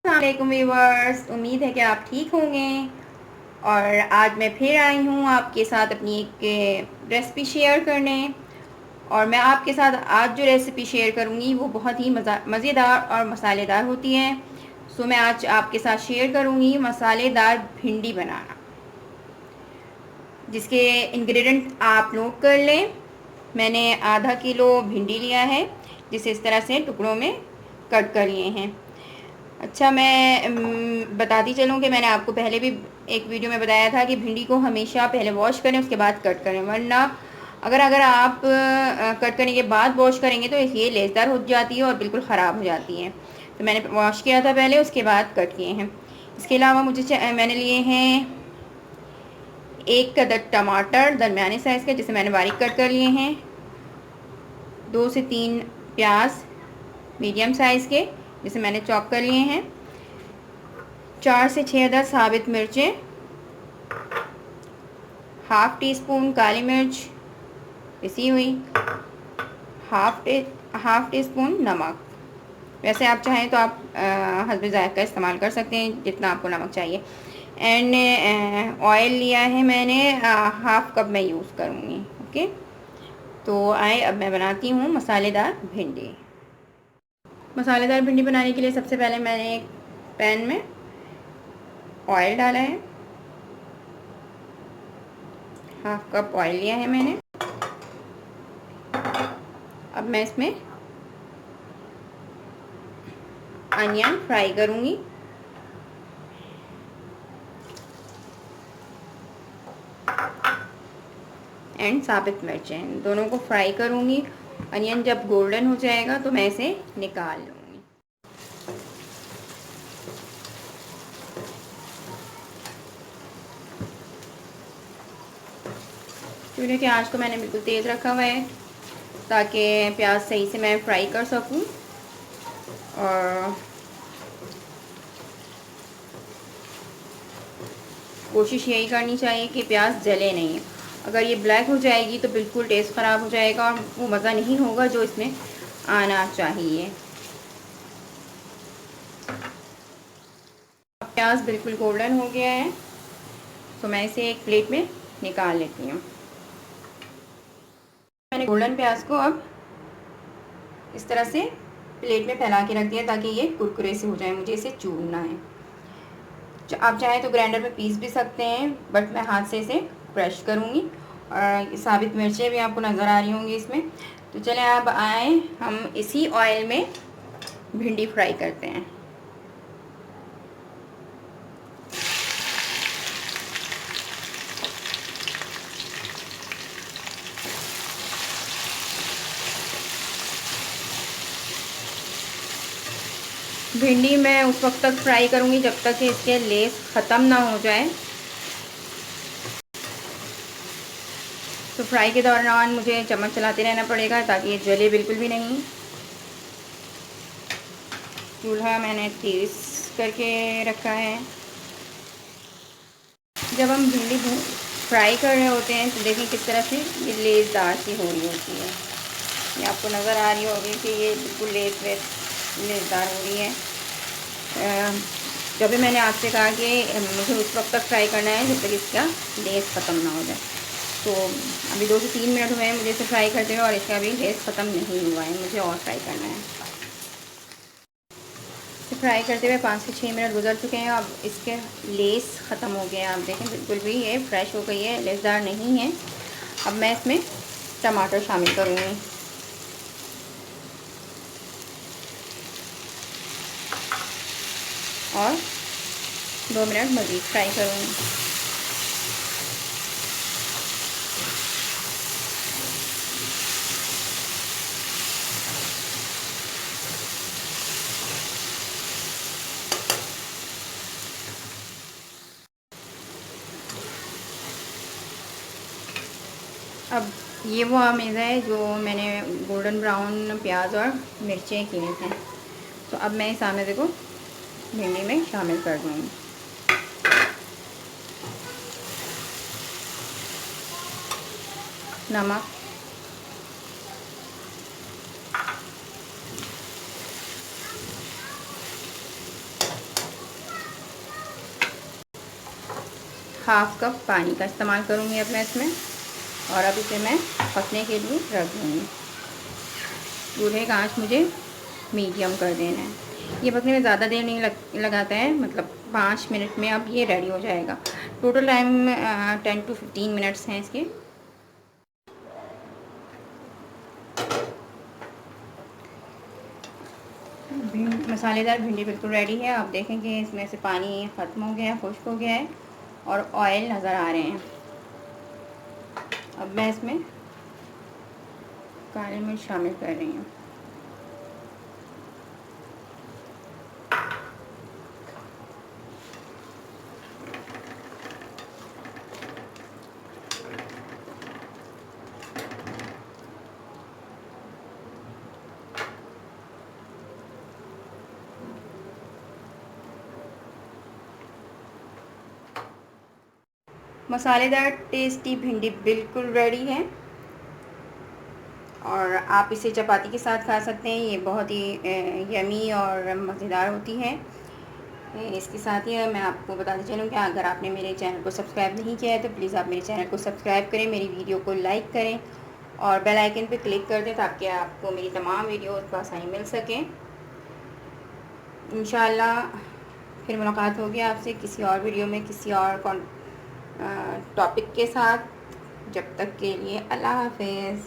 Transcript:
अस्सलामुअलैकुम व्यूअर्स, उम्मीद है कि आप ठीक होंगे। और आज मैं फिर आई हूँ आपके साथ अपनी एक रेसिपी शेयर करने। और मैं आपके साथ आज जो रेसिपी शेयर करूँगी वो बहुत ही मज़ेदार और मसालेदार होती है। सो मैं आज आपके साथ शेयर करूँगी मसालेदार भिंडी बनाना, जिसके इंग्रेडिएंट आप नोट कर लें। मैंने आधा किलो भिंडी लिया है, जिसे इस तरह से टुकड़ों में कट कर लिए हैं। अच्छा, मैं बताती चलूँ कि मैंने आपको पहले भी एक वीडियो में बताया था कि भिंडी को हमेशा पहले वॉश करें, उसके बाद कट करें, वरना अगर आप कट करने के बाद वॉश करेंगे तो ये लेसदार हो जाती है और बिल्कुल ख़राब हो जाती है। तो मैंने वॉश किया था पहले, उसके बाद कट किए हैं। इसके अलावा मैंने लिए हैं एक कदर टमाटर दरमियाने साइज़ के, जिसे मैंने बारीक कट कर लिए हैं। 2 से 3 प्याज मीडियम साइज़ के, जिसे मैंने चॉप कर लिए हैं। 4 से 6 अदद साबित मिर्चें, हाफ़ टी स्पून काली मिर्च पिसी हुई, हाफ़ टी स्पून नमक। वैसे आप चाहें तो आप हस्बे ज़ायक़ा इस्तेमाल कर सकते हैं, जितना आपको नमक चाहिए। एंड ऑयल लिया है मैंने, हाफ़ कप मैं यूज़ करूँगी। ओके, तो अब मैं बनाती हूँ मसालेदार भिंडी। मसालेदार भिंडी बनाने के लिए सबसे पहले मैंने एक पैन में ऑयल डाला है। हाफ़ कप ऑयल लिया है मैंने। अब मैं इसमें अनियन फ्राई करूँगी। एंड साबित मिर्चें दोनों को फ्राई करूँगी। अनियन जब गोल्डन हो जाएगा तो मैं इसे निकाल लूँगी। चूल्हे की आंच को मैंने बिल्कुल तेज़ रखा हुआ है, ताकि प्याज सही से मैं फ्राई कर सकूँ। और कोशिश यही करनी चाहिए कि प्याज जले नहीं। अगर ये ब्लैक हो जाएगी तो बिल्कुल टेस्ट ख़राब हो जाएगा और वो मज़ा नहीं होगा जो इसमें आना चाहिए। अब प्याज बिल्कुल गोल्डन हो गया है, तो मैं इसे एक प्लेट में निकाल लेती हूँ। मैंने गोल्डन प्याज को अब इस तरह से प्लेट में फैला के रख दिया, ताकि ये कुरकुरे से हो जाए। मुझे इसे चूरना है। आप चाहें तो ग्राइंडर में पीस भी सकते हैं, बट मैं हाथ से इसे क्रश करूँगी। और साबित मिर्चें भी आपको नज़र आ रही होंगी इसमें। तो चलें अब आए हम इसी ऑयल में भिंडी फ्राई करते हैं। भिंडी मैं उस वक्त तक फ्राई करूँगी जब तक कि इसके लेस ख़त्म ना हो जाए। तो फ्राई के दौरान मुझे चम्मच चलाते रहना पड़ेगा, ताकि ये जले बिल्कुल भी नहीं। चूल्हा मैंने तेज़ करके रखा है। जब हम भिंडी फ्राई कर रहे होते हैं तो देखें किस तरह से ये लेसदार सी हो रही होती है। ये आपको नज़र आ रही होगी कि ये बिल्कुल लेसदार हो रही है। जब भी मैंने आपसे कहा कि मुझे उस वक्त तक फ्राई करना है जब तक इसका लेस ख़त्म ना हो जाए। तो अभी 2 से 3 मिनट हुए हैं मुझे इसे फ्राई करते हुए, और इसका अभी लेस ख़त्म नहीं हुआ है। मुझे और फ्राई करना है। फ्राई करते हुए 5 से 6 मिनट गुजर चुके हैं। अब इसके लेस ख़त्म हो गए हैं। आप देखें बिल्कुल भी ये फ्रेश हो गई है, लेसदार नहीं है। अब मैं इसमें टमाटर शामिल करूँगी। और 2 मिनट मज़ीद फ्राई करूँगी। अब ये वो आमेज़ा है जो मैंने गोल्डन ब्राउन प्याज और मिर्चें किए थे। तो अब मैं इस आमेज़े को भिंडी में शामिल कर दूँगी। नमक, हाफ़ कप पानी का इस्तेमाल करूँगी अब मैं इसमें, और अब इसे मैं पकने के लिए रख दूँगी। चूल्हे का आँच मुझे मीडियम कर देना है। ये पकने में ज़्यादा देर नहीं लगाता है, मतलब 5 मिनट में अब ये रेडी हो जाएगा। टोटल टाइम 10 to 15 मिनट्स हैं इसके। मसालेदार भिंडी बिल्कुल रेडी है। आप देखेंगे इसमें से पानी ख़त्म हो गया है, खुश्क हो गया है और ऑयल नज़र आ रहे हैं। अब मैं इसमें काली मिर्च शामिल कर रही हूँ। मसालेदार टेस्टी भिंडी बिल्कुल रेडी है और आप इसे चपाती के साथ खा सकते हैं। ये बहुत ही यमी और मज़ेदार होती है। इसके साथ ही मैं आपको बताते चलूँ कि अगर आपने मेरे चैनल को सब्सक्राइब नहीं किया है तो प्लीज़ आप मेरे चैनल को सब्सक्राइब करें, मेरी वीडियो को लाइक करें और बेल आइकन पे क्लिक कर दें ताकि आपको मेरी तमाम वीडियोस बआसानी मिल सकें। इंशाल्लाह फिर मुलाकात होगी आपसे किसी और वीडियो में, किसी और टॉपिक के साथ। जब तक के लिए अल्लाह हाफ़िज़।